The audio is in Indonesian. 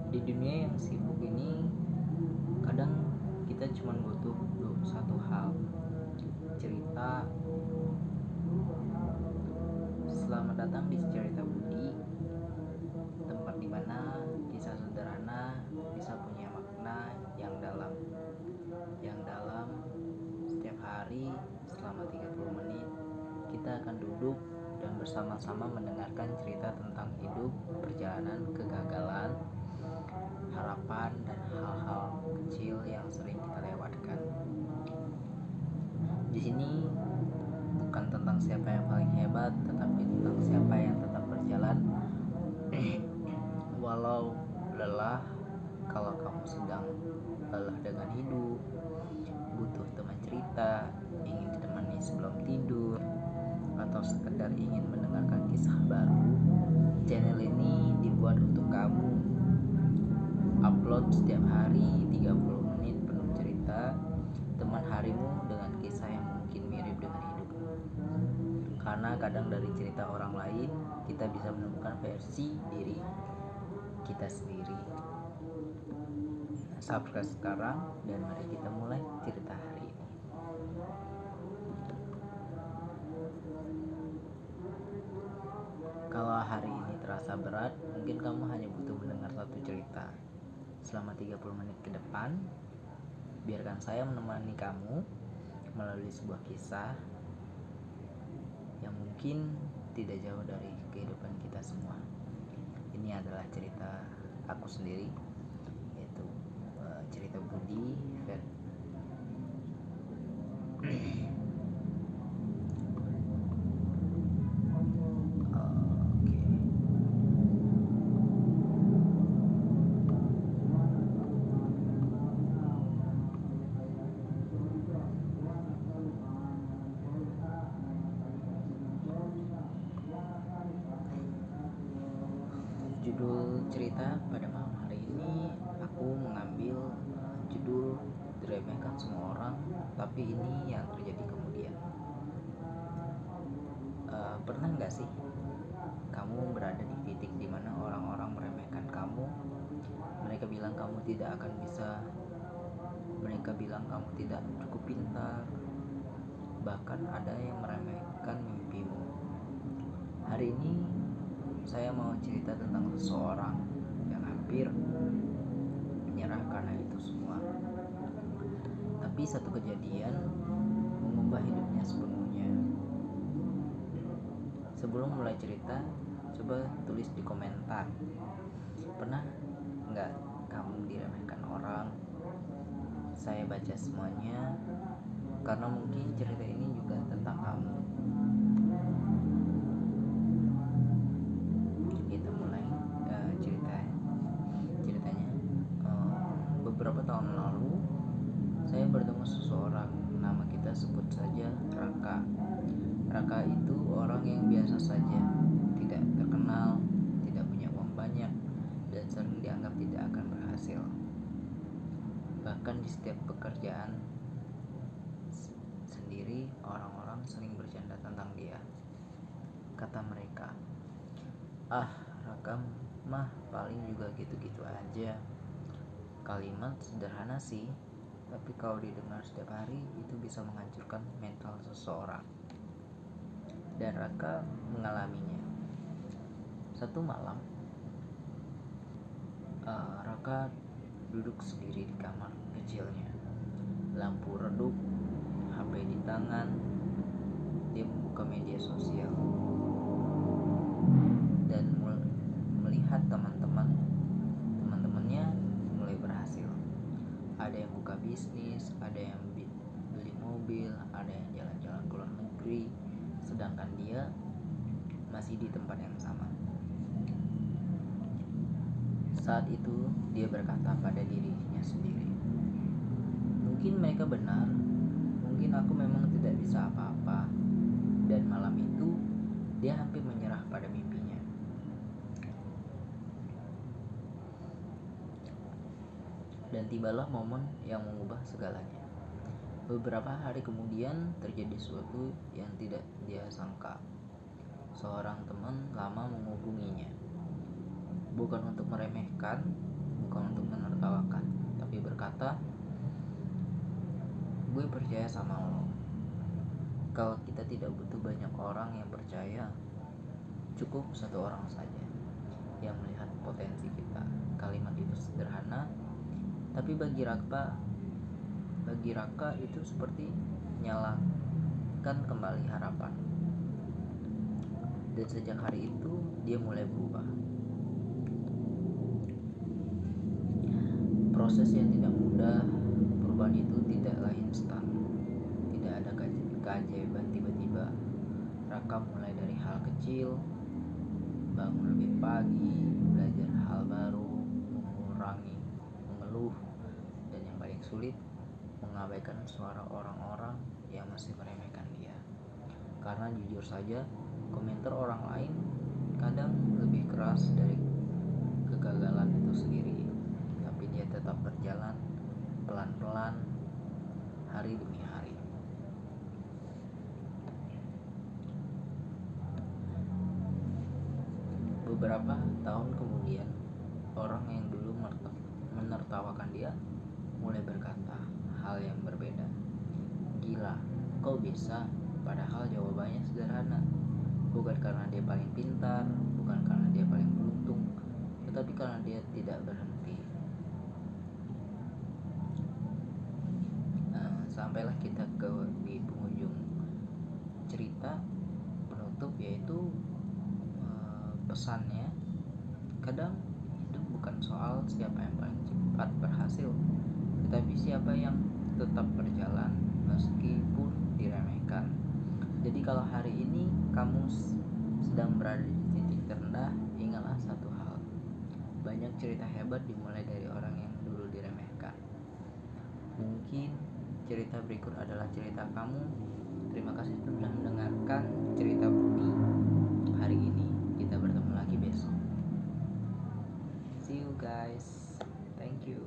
Di dunia yang sibuk ini, kadang kita cuma butuh satu hal, cerita. Selamat datang di Cerita Budi, tempat di mana kisah sederhana bisa punya makna yang dalam. Setiap hari selama 30 menit kita akan duduk dan bersama-sama mendengarkan cerita tentang hidup, perjalanan, kegagalan, harapan, dan hal-hal kecil yang sering kita lewatkan. Di sini bukan tentang siapa yang paling hebat, tetapi tentang siapa yang tetap berjalan walau lelah. Kalau kamu sedang lelah dengan hidup, butuh teman cerita, ingin ditemani sebelum tidur, atau sekedar ingin mendengarkan kisah baru, channel ini dibuat untuk kamu. Upload setiap hari 30 menit penuh cerita, teman harimu dengan kisah yang mungkin mirip dengan hidupmu. Karena kadang dari cerita orang lain kita bisa menemukan versi diri kita sendiri. Subscribe sekarang dan mari kita mulai cerita hari ini. Kalau hari ini terasa berat, mungkin kamu hanya butuh mendengar satu cerita. Selama 30 menit ke depan, biarkan saya menemani kamu melalui sebuah kisah yang mungkin tidak jauh dari kehidupan kita semua. Ini adalah cerita aku sendiri, yaitu cerita Budi. Judul cerita pada malam hari ini aku mengambil judul diremehkan semua orang, tapi ini yang terjadi kemudian. Pernah nggak sih kamu berada di titik dimana orang-orang meremehkan kamu? Mereka bilang kamu tidak akan bisa, mereka bilang kamu tidak cukup pintar, bahkan ada yang meremehkan mimpimu. Hari ini saya mau cerita tentang seseorang yang hampir menyerah karena itu semua. Tapi satu kejadian mengubah hidupnya sepenuhnya. Sebelum mulai cerita, coba tulis di komentar, pernah nggak kamu diremehkan orang? Saya baca semuanya karena mungkin cerita ini juga tentang kamu. Kita mulai ceritanya. Beberapa tahun lalu saya bertemu seseorang, nama kita sebut saja Raka. Raka itu orang yang biasa saja, tidak terkenal, tidak punya uang banyak, dan sering dianggap tidak akan berhasil. Bahkan di setiap pekerjaan sendiri, orang-orang sering bercanda tentang dia. Kata mereka, Raka mah paling juga gitu-gitu aja. Kalimat sederhana sih, tapi kalau didengar setiap hari itu bisa menghancurkan mental seseorang. Dan Raka mengalaminya. Satu malam, Raka duduk sendiri di kamar kecilnya. Lampu redup, HP di tangan. Dia membuka media sosial dan melihat teman-temannya mulai berhasil. Ada yang buka bisnis, ada yang beli mobil, ada yang jalan-jalan ke luar negeri, sedangkan dia masih di tempat yang sama. Saat itu dia berkata pada dirinya sendiri, mungkin mereka benar, mungkin aku memang tidak bisa apa-apa. Dan malam itu dia hampir menyerah pada mimpinya. Dan tibalah momen yang mengubah segalanya. Beberapa hari kemudian terjadi sesuatu yang tidak dia sangka. Seorang teman lama menghubunginya, bukan untuk meremehkan, bukan untuk menertawakan, tapi berkata, gue percaya sama lo. Kalau kita tidak butuh banyak orang yang percaya, cukup satu orang saja yang melihat potensi kita. Kalimat itu sederhana, tapi bagi Raka itu seperti nyalakan kembali harapan. Dan sejak hari itu dia mulai berubah. Proses yang tidak mudah, perubahan itu tidaklah instan. Tidak ada keajaiban tiba-tiba. Raka mulai dari hal kecil, bangun lebih pagi, belajar hal baru, mengurangi mengeluh, dan yang paling sulit, mengabaikan suara orang-orang yang masih meremehkan dia. Karena jujur saja, komentar orang lain kadang lebih keras dari kegagalan itu sendiri. Tapi dia tetap berjalan pelan-pelan, hari demi hari. Beberapa tahun kemudian, orang yang dulu menertawakan dia mulai berkata hal yang berbeda. Gila, kau bisa, padahal jawabannya sederhana. Bukan karena dia paling pintar, bukan karena dia paling beruntung, tetapi karena dia tidak berhenti. Sampailah kita di penghujung cerita penutup, yaitu pesannya, kadang hidup bukan soal siapa yang paling cepat berhasil, tetapi siapa yang tetap berjalan meskipun diremehkan. Jadi kalau hari ini kamu sedang berada di titik terendah, ingatlah satu hal. Banyak cerita hebat dimulai dari orang yang dulu diremehkan. Mungkin cerita berikut adalah cerita kamu. Terima kasih sudah mendengarkan cerita Bumi hari ini. Kita bertemu lagi besok. See you guys. Thank you.